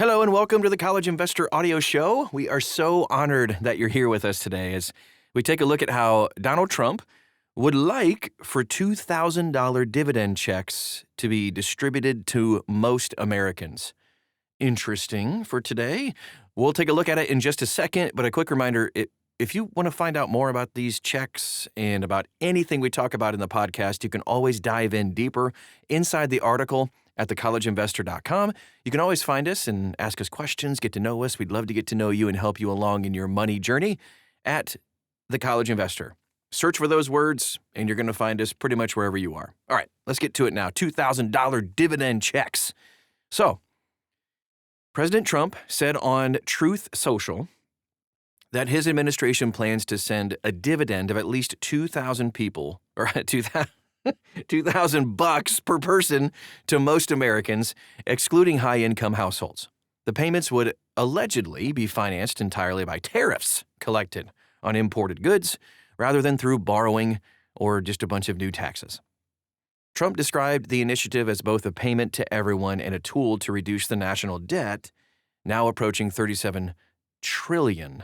Hello and welcome to the College Investor Audio Show. We are so honored that you're here with us today as we take a look at how Donald Trump would like for $2,000 dividend checks to be distributed to most Americans. Interesting for today. We'll take a look at it in just a second, but a quick reminder, if you want to find out more about these checks and about anything we talk about in the podcast, you can always dive in deeper inside the article at thecollegeinvestor.com. You can always find us and ask us questions, get to know us. We'd love to get to know you and help you along in your money journey at The College Investor. Search for those words, and you're going to find us pretty much wherever you are. All right, let's get to it now. $2,000 dividend checks. So, President Trump said on Truth Social that his administration plans to send a dividend of at least 2,000 people, or 2,000 bucks per person to most Americans, excluding high-income households. The payments would allegedly be financed entirely by tariffs collected on imported goods, rather than through borrowing or just a bunch of new taxes. Trump described the initiative as both a payment to everyone and a tool to reduce the national debt, now approaching $37 trillion.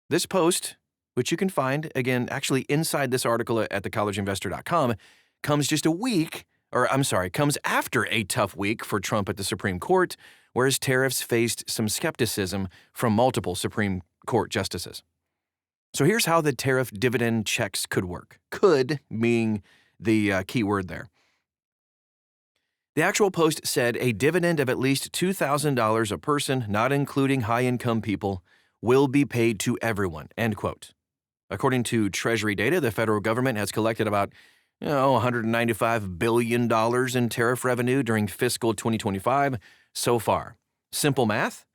This post, which you can find, again, actually inside this article at thecollegeinvestor.com, comes after a tough week for Trump at the Supreme Court, where his tariffs faced some skepticism from multiple Supreme Court justices. So here's how the tariff dividend checks could work. Could being the key word there. The actual post said a dividend of at least $2,000 a person, not including high-income people, will be paid to everyone, end quote. According to Treasury data, the federal government has collected about $195 billion in tariff revenue during fiscal 2025 so far. Simple math.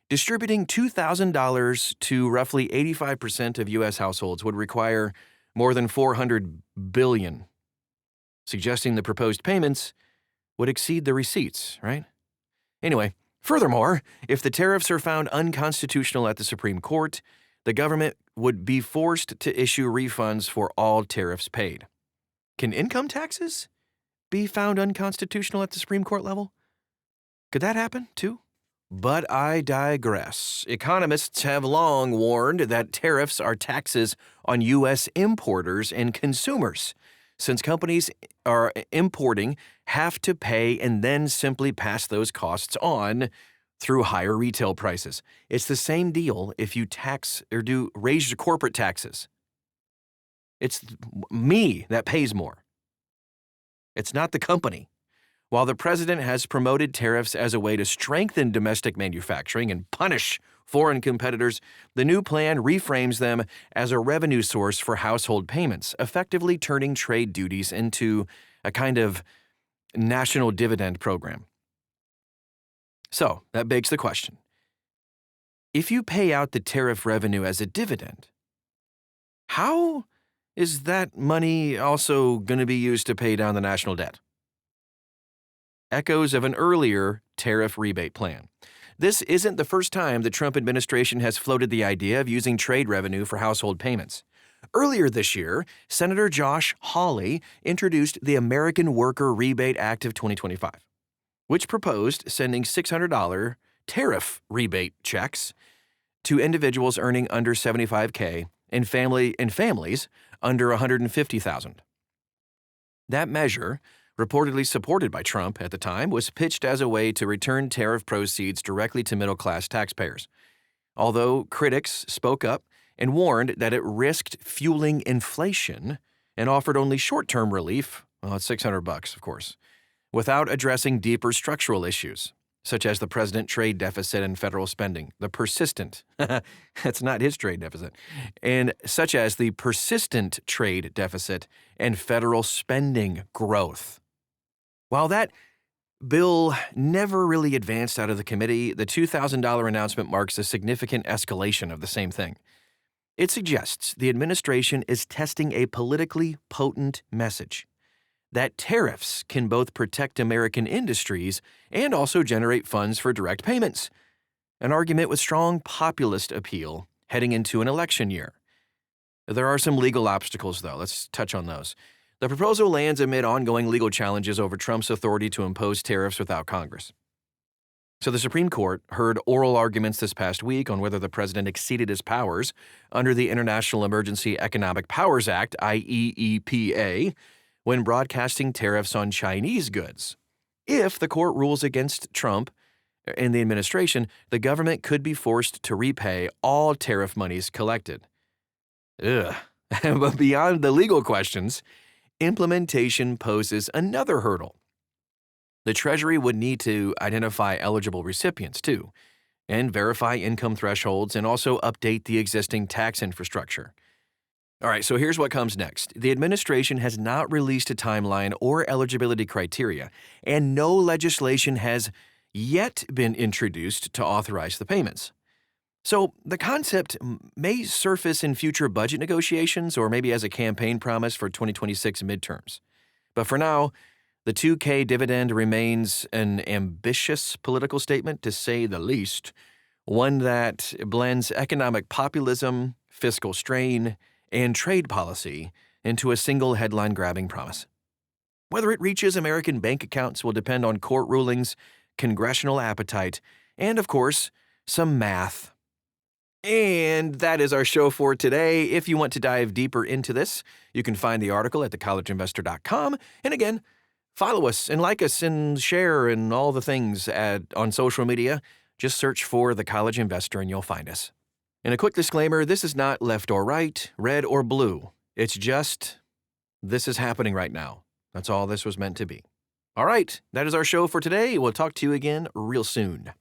Distributing $2,000 to roughly 85% of U.S. households would require more than $400 billion, suggesting the proposed payments would exceed the receipts, right? Anyway, furthermore, if the tariffs are found unconstitutional at the Supreme Court, the government would be forced to issue refunds for all tariffs paid. Can income taxes be found unconstitutional at the Supreme Court level? Could that happen, too? But I digress. Economists have long warned that tariffs are taxes on U.S. importers and consumers, since companies are importing have to pay and then simply pass those costs on through higher retail prices. It's the same deal if you tax or raise your corporate taxes. It's me that pays more. It's not the company. While the president has promoted tariffs as a way to strengthen domestic manufacturing and punish foreign competitors, the new plan reframes them as a revenue source for household payments, effectively turning trade duties into a kind of national dividend program. So, that begs the question. If you pay out the tariff revenue as a dividend, how is that money also going to be used to pay down the national debt? Echoes of an earlier tariff rebate plan. This isn't the first time the Trump administration has floated the idea of using trade revenue for household payments. Earlier this year, Senator Josh Hawley introduced the American Worker Rebate Act of 2025, which proposed sending $600 tariff rebate checks to individuals earning under $75K and families under $150,000. That measure, reportedly supported by Trump at the time, was pitched as a way to return tariff proceeds directly to middle-class taxpayers. Although critics spoke up and warned that it risked fueling inflation and offered only short-term relief, it's $600, of course, without addressing deeper structural issues, such as the president trade deficit and federal spending, the persistent, that's not his trade deficit, and such as the persistent trade deficit and federal spending growth. While that bill never really advanced out of the committee, the $2,000 announcement marks a significant escalation of the same thing. It suggests the administration is testing a politically potent message that tariffs can both protect American industries and also generate funds for direct payments, an argument with strong populist appeal heading into an election year. There are some legal obstacles, though. Let's touch on those. The proposal lands amid ongoing legal challenges over Trump's authority to impose tariffs without Congress. So the Supreme Court heard oral arguments this past week on whether the president exceeded his powers under the International Emergency Economic Powers Act, IEEPA, when broadcasting tariffs on Chinese goods. If the court rules against Trump and the administration, the government could be forced to repay all tariff monies collected. Ugh. But beyond the legal questions, implementation poses another hurdle. The Treasury would need to identify eligible recipients, too, and verify income thresholds and also update the existing tax infrastructure. All right, so here's what comes next. The administration has not released a timeline or eligibility criteria, and no legislation has yet been introduced to authorize the payments. So the concept may surface in future budget negotiations or maybe as a campaign promise for 2026 midterms. But for now, the 2K dividend remains an ambitious political statement, to say the least, one that blends economic populism, fiscal strain, and trade policy into a single headline-grabbing promise. Whether it reaches American bank accounts will depend on court rulings, congressional appetite, and, of course, some math. And that is our show for today. If you want to dive deeper into this, you can find the article at thecollegeinvestor.com. And again, follow us and like us and share and all the things on social media. Just search for The College Investor and you'll find us. And a quick disclaimer, this is not left or right, red or blue. It's just, this is happening right now. That's all this was meant to be. All right, that is our show for today. We'll talk to you again real soon.